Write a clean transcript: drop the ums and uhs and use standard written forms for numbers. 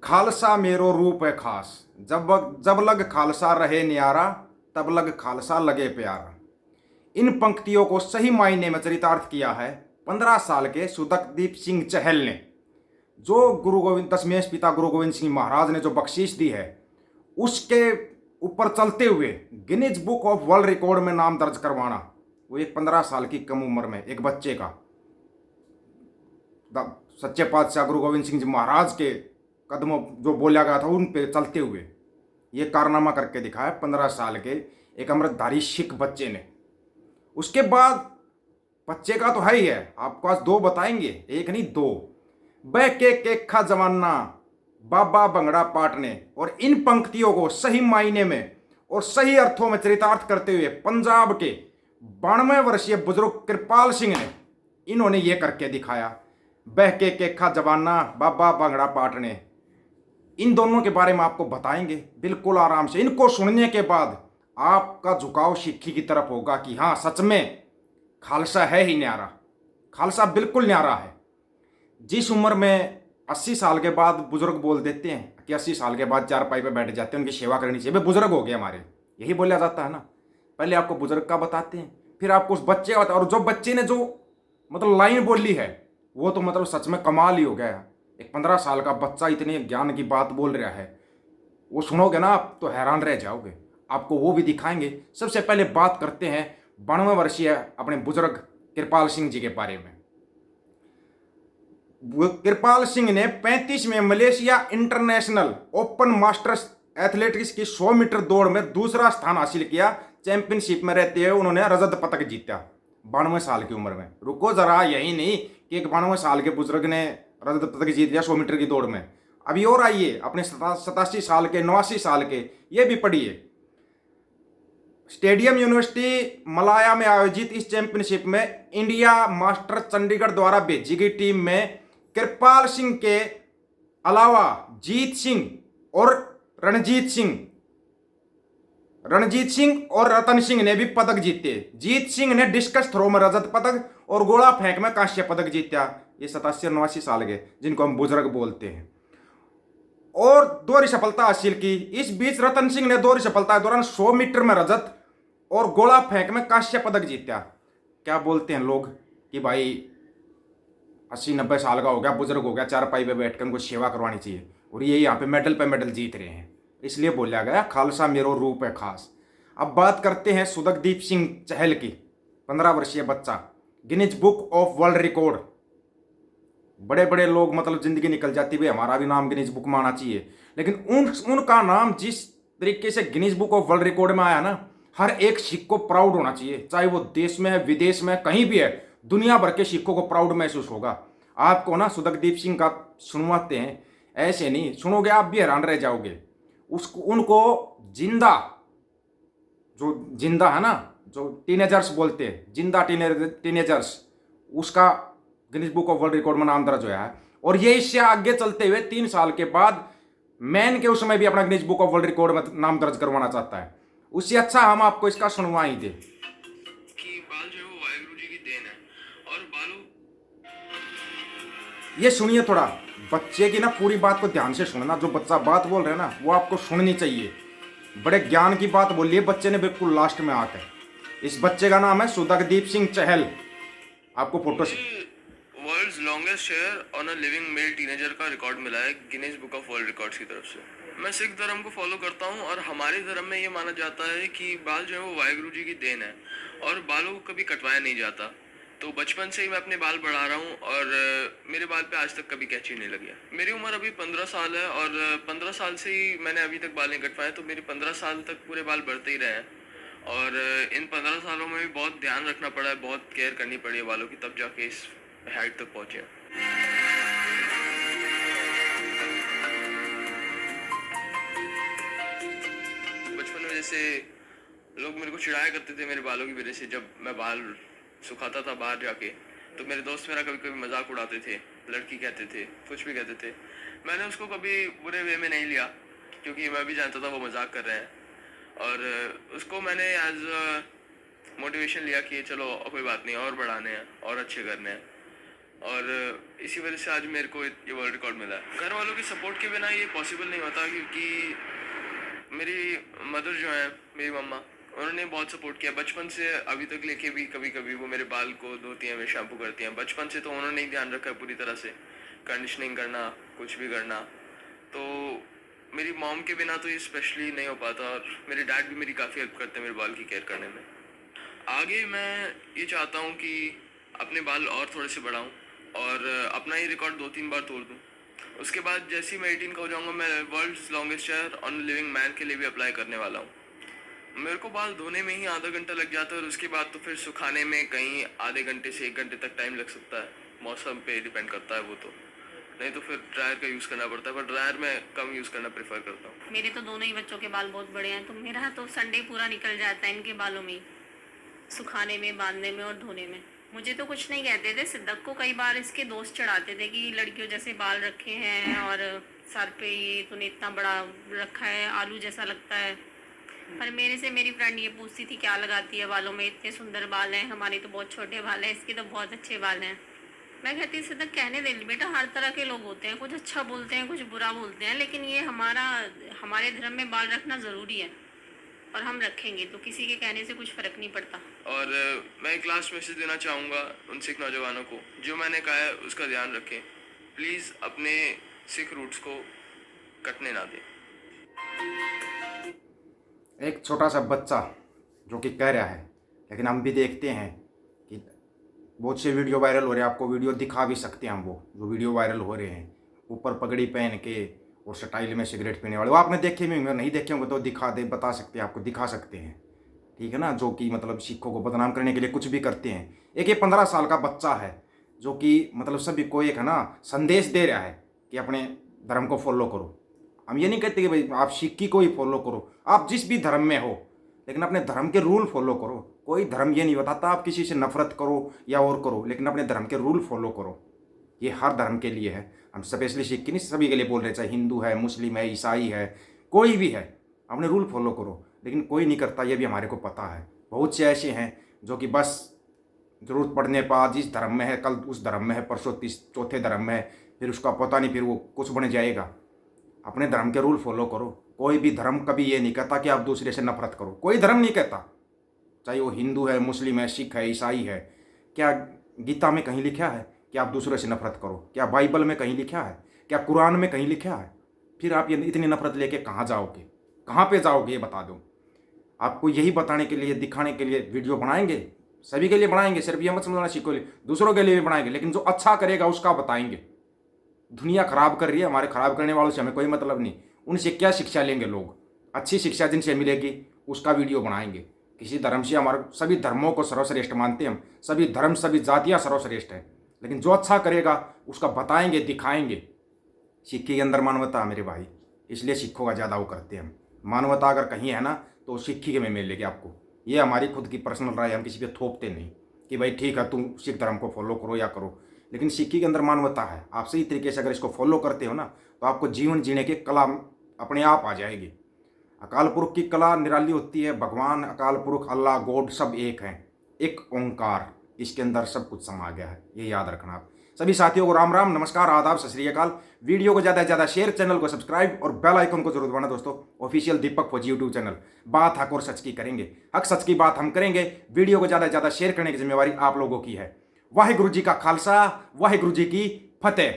खालसा मेरो रूप है खास। जब जब लग खालसा रहे न्यारा, तब लग खालसा लगे प्यारा। इन पंक्तियों को सही मायने में चरितार्थ किया है 15 साल के सुदकदीप सिंह चहल ने, जो गुरु गोविंद दसवें पिता गुरु गोविंद सिंह महाराज ने जो बख्शीश दी है, उसके ऊपर चलते हुए Guinness Book of world record में नाम दर्ज करवाना। वो एक 15 साल की कम उम्र में एक बच्चे का सच्चे पातशाह गुरु गोविंद सिंह जी महाराज के कदमों जो बोला गया था उन पे चलते हुए ये कारनामा करके दिखाया 15 साल के एक अमृतधारी सिख बच्चे ने। उसके बाद बच्चे का तो है ही है, आपको आज दो बताएंगे, एक नहीं दो। बह के खा जमाना बाबा भंगड़ा पाटने। और इन पंक्तियों को सही मायने में और सही अर्थों में चरितार्थ करते हुए पंजाब के 92 वर्षीय बुजुर्ग कृपाल सिंह ने इन्होंने ये करके दिखाया। बह के खा जमाना बाबा भंगड़ा पाटने। इन दोनों के बारे में आपको बताएंगे बिल्कुल आराम से। इनको सुनने के बाद आपका झुकाव सिक्खी की तरफ होगा कि हाँ सच में खालसा है ही न्यारा, खालसा बिल्कुल न्यारा है। जिस उम्र में 80 साल के बाद बुजुर्ग बोल देते हैं कि 80 साल के बाद चारपाई पे बैठ जाते हैं, उनकी सेवा करनी चाहिए, भाई बुजुर्ग हो गए हमारे, यही बोला जाता है ना। पहले आपको बुजुर्ग का बताते हैं, फिर आपको उस बच्चे का बताते हैं। और जो बच्चे ने जो मतलब लाइन बोली है वो तो मतलब सच में कमाल ही हो गया। एक 15 साल का बच्चा इतने ज्ञान की बात बोल रहा है, वो सुनोगे ना आप तो हैरान रह जाओगे। आपको वो भी दिखाएंगे। सबसे पहले बात करते हैं 92 वर्षीय अपने बुजुर्ग कृपाल सिंह जी के बारे में। कृपाल सिंह ने 35वें Malaysia international open masters athletics की 100 मीटर दौड़ में दूसरा स्थान हासिल किया। चैंपियनशिप में रहते हुए उन्होंने रजत पदक जीता 92 साल की उम्र में। रुको जरा, यही नहीं कि एक 92 साल के बुजुर्ग ने रजत पदक जीत लिया 100 मीटर की दौड़ में, अभी और आइए अपने 87 साल के 89 साल के ये भी पढ़िए। स्टेडियम यूनिवर्सिटी मलाया में आयोजित इस चैंपियनशिप में इंडिया मास्टर चंडीगढ़ द्वारा भेजी गई टीम में कृपाल सिंह के अलावा जीत सिंह और रणजीत सिंह और रतन सिंह ने भी पदक जीते। जीत सिंह ने डिस्कस थ्रो में रजत पदक और गोला फेंक में कांस्य पदक जीता। ये 87 और 89 साल के जिनको हम बुजुर्ग बोलते हैं, और दोहरी सफलता हासिल की। इस बीच रतन सिंह ने दोहरी सफलता के दौरान 100 मीटर में रजत और गोला फेंक में कांस्य पदक जीता। क्या बोलते हैं लोग कि भाई 80-90 साल का हो गया, बुजुर्ग हो गया, चारपाई पे बैठकर उनको सेवा करवानी चाहिए, और ये यहाँ पे मेडल जीत रहे हैं। इसलिए बोला गया खालसा मेरो रूप है खास। अब बात करते हैं सुदकदीप सिंह चहल की। 15 वर्षीय बच्चा, Guinness Book of world record. बड़े बड़े लोग मतलब जिंदगी निकल जाती है, हमारा भी नाम गिनीज बुक में आना चाहिए, लेकिन उनका नाम जिस तरीके से Guinness Book of world record में आया ना, हर एक सिख को प्राउड होना चाहिए, चाहे वो देश में है, विदेश में, कहीं भी है, दुनिया भर के सिखों को प्राउड महसूस होगा। आपको ना सुदकदीप सिंह का सुनवाते हैं, ऐसे नहीं सुनोगे आप भी हैरान रह जाओगे। उनको जिंदा, जो जिंदा है ना, जो टीनेजर्स बोलते हैं, जिंदा टीनेजर्स, उसका Guinness Book of world record में नाम दर्ज हुआ है। और ये इससे आगे चलते हुए 3 साल के बाद मैन के उसमें भी अपना Guinness Book of world record में नाम दर्ज करवाना चाहता है। उससे अच्छा हम आपको इसका सुनवा ही दे कि बाल जो है वो वाहिगुरु जी की देन है। और बालों, ये सुनिए थोड़ा, बच्चे की ना पूरी बात को ध्यान से सुनना। जो बच्चा बात बोल रहे हैं ना वो आपको सुननी चाहिए। बड़े ज्ञान की बात बोली है बच्चे ने बिल्कुल लास्ट में आकर। इस बच्चे का नाम है सुदकदीप सिंह चहल। आपको फोटो से world's longest hair on a living male teenager का रिकॉर्ड मिला है Guinness Book of World Records की तरफ से। मैं सिख धर्म को फॉलो करता हूँ और हमारे धर्म में ये माना जाता है कि बाल जो है वो वाहिगुरु जी की देन है और बालों को कभी कटवाया नहीं जाता। तो बचपन से ही मैं अपने बाल बढ़ा रहा हूँ और मेरे बाल पे आज तक कभी कैंची नहीं लगी है। मेरी उम्र अभी 15 साल है और 15 साल से ही मैंने अभी तक बाल नहीं कटवाए, तो मेरे 15 साल तक पूरे बाल बढ़ते ही रहे हैं। और इन 15 सालों में भी बहुत ध्यान रखना पड़ा है, बहुत केयर करनी पड़ी है बालों की, तब जाके इस हाइट तक पहुँचे। बचपन में जैसे लोग मेरे को चिढ़ाया करते थे मेरे बालों की वजह से, जब मैं बाल सुखाता था बाहर जाके, तो मेरे दोस्त मेरा कभी कभी मजाक उड़ाते थे, लड़की कहते थे, कुछ भी कहते थे। मैंने उसको कभी बुरे वे में नहीं लिया क्योंकि मैं भी जानता था वो मजाक कर रहे हैं, और उसको मैंने एज मोटिवेशन लिया कि चलो कोई बात नहीं, और बढ़ाने हैं और अच्छे करने हैं। और इसी वजह से आज मेरे को ये वर्ल्ड रिकॉर्ड मिला है। घर वालों की सपोर्ट के बिना ये पॉसिबल नहीं होता, क्योंकि मेरी मदर जो है, मेरी मम्मा, उन्होंने बहुत सपोर्ट किया बचपन से अभी तक लेके भी। कभी कभी वो मेरे बाल को धोती हैं, वे शैम्पू करती हैं। बचपन से तो उन्होंने ही ध्यान रखा है पूरी तरह से, कंडीशनिंग करना, कुछ भी करना। तो मेरी मॉम के बिना तो ये स्पेशली नहीं हो पाता। और मेरे डैड भी मेरी काफ़ी हेल्प करते हैं मेरे बाल की केयर करने में। आगे मैं ये चाहता हूँ कि अपने बाल और थोड़े से बढ़ाऊँ और अपना ही रिकॉर्ड 2-3 बार तोड़ दूँ। उसके बाद जैसे ही मैं 18 का हो जाऊँगा, मैं world's longest hair on living man के लिए भी अप्लाई करने वाला हूँ। मेरे को बाल धोने में ही आधा घंटा लग जाता है, और उसके बाद तो फिर सुखाने में कहीं आधे घंटे से 1 घंटे तक टाइम लग सकता है। मौसम पे डिपेंड करता है वो तो, नहीं तो फिर ड्रायर का यूज़ करना पड़ता है, पर ड्रायर में कम यूज़ करना प्रेफर करता हूँ। मेरे तो दोनों ही बच्चों के बाल बहुत बड़े हैं, तो मेरा तो संडे पूरा निकल जाता है इनके बालों में, सुखाने में, बांधने में और धोने में। मुझे तो कुछ नहीं कहते थे। सिद्दक को कई बार इसके दोस्त चढ़ाते थे कि लड़कियों जैसे बाल रखे हैं और सर पे ये तूने इतना बड़ा रखा है, आलू जैसा लगता है। पर मेरे से मेरी फ्रेंड ये पूछती थी क्या लगाती है बालों में, इतने सुंदर बाल हैं, हमारे तो बहुत छोटे बाल हैं, इसके तो बहुत अच्छे बाल हैं। मैं कहती सिद्दक कहने दे बेटा, हर तरह के लोग होते हैं, कुछ अच्छा बोलते हैं, कुछ बुरा बोलते हैं, लेकिन ये हमारे धर्म में बाल रखना ज़रूरी है और हम रखेंगे, तो किसी के कहने से कुछ फ़र्क नहीं पड़ता। और मैं एक लास्ट मैसेज देना चाहूँगा उन सिख नौजवानों को, जो मैंने कहा है उसका ध्यान रखें। प्लीज़ अपने सिख रूट्स को कटने ना दें। एक छोटा सा बच्चा जो कि कह रहा है, लेकिन हम भी देखते हैं कि बहुत से वीडियो वायरल हो रहे हैं। आपको वीडियो दिखा भी सकते हैं हम, वो जो वीडियो वायरल हो रहे हैं, ऊपर पगड़ी पहन के और स्टाइल में सिगरेट पीने वाले, वो आपने देखे भी होंगे, नहीं देखे होंगे तो दिखा दे, बता सकते हैं, आपको दिखा सकते हैं, ठीक है ना। जो कि मतलब सिखों को बदनाम करने के लिए कुछ भी करते हैं। एक ये 15 साल का बच्चा है जो कि मतलब सभी को एक है ना संदेश दे रहा है कि अपने धर्म को फॉलो करो। हम ये नहीं कहते कि भाई आप सिक्की को ही फॉलो करो, आप जिस भी धर्म में हो, लेकिन अपने धर्म के रूल फॉलो करो। कोई धर्म ये नहीं बताता आप किसी से नफरत करो या और करो, लेकिन अपने धर्म के रूल फॉलो करो। ये हर धर्म के लिए है, हम स्पेशली सिख की नहीं, सभी के लिए बोल रहे, चाहे हिंदू है, मुस्लिम है, ईसाई है, कोई भी है, अपने रूल फॉलो करो। लेकिन कोई नहीं करता, ये भी हमारे को पता है। बहुत से ऐसे हैं जो कि बस ज़रूरत पड़ने पर आज इस धर्म में है, कल उस धर्म में है, परसों चौथे धर्म में है, फिर उसका पता नहीं, फिर वो कुछ बन जाएगा। अपने धर्म के रूल फॉलो करो। कोई भी धर्म कभी ये नहीं कहता कि आप दूसरे से नफरत करो, कोई धर्म नहीं कहता, चाहे वो हिंदू है, मुस्लिम है, सिख है, ईसाई है। क्या गीता में कहीं लिखा है कि आप दूसरे से नफरत करो? क्या बाइबल में कहीं लिखा है? क्या कुरान में कहीं लिखा है? फिर आप ये इतनी नफरत लेके कहाँ जाओगे, कहाँ पे जाओगे, ये बता दो। आपको यही बताने के लिए, दिखाने के लिए वीडियो बनाएंगे, सभी के लिए बनाएंगे, सिर्फ ये मत समझना सीखो, दूसरों के लिए भी बनाएंगे, लेकिन जो अच्छा करेगा उसका बताएंगे। दुनिया खराब कर रही है, हमारे खराब करने वालों से हमें कोई मतलब नहीं। उनसे क्या शिक्षा लेंगे लोग? अच्छी शिक्षा जिनसे मिलेगी उसका वीडियो बनाएंगे। किसी धर्म से, हमारे सभी धर्मों को सर्वश्रेष्ठ मानते हैं हम, सभी धर्म, सभी जातियाँ सर्वश्रेष्ठ हैं, लेकिन जो अच्छा करेगा उसका बताएंगे, दिखाएंगे। सिक्की के अंदर मानवता मेरे भाई, इसलिए सिखों का ज़्यादा वो करते हैं हम। मानवता अगर कहीं है ना तो सिक्की के में मिलेगी आपको। ये हमारी खुद की पर्सनल राय, हम किसी पे थोपते नहीं कि भाई ठीक है तुम सिख धर्म को फॉलो करो या करो, लेकिन सिक्की के अंदर मानवता है। आप सही तरीके से अगर इसको फॉलो करते हो ना तो आपको जीवन जीने की कला अपने आप आ जाएगी। अकाल पुरुष की कला निराली होती है। भगवान, अकाल पुरुष, अल्लाह, गॉड सब एक हैं, एक ओंकार, इसके अंदर सब कुछ समा गया है। ये याद रखना आप। सभी साथियों को राम राम, नमस्कार, आदाब, सत श्री अकाल। वीडियो को ज़्यादा से ज़्यादा शेयर, चैनल को सब्सक्राइब और बेल आइकन को जरूर दबाना दोस्तों। ऑफिशियल दीपक फौजी यूट्यूब चैनल, बात हक और सच की करेंगे, हक सच की बात हम करेंगे। वीडियो को ज़्यादा से ज़्यादा शेयर करने की जिम्मेवारी आप लोगों की है। वाहिगुरु जी का खालसा, वाहिगुरु जी की फतेह।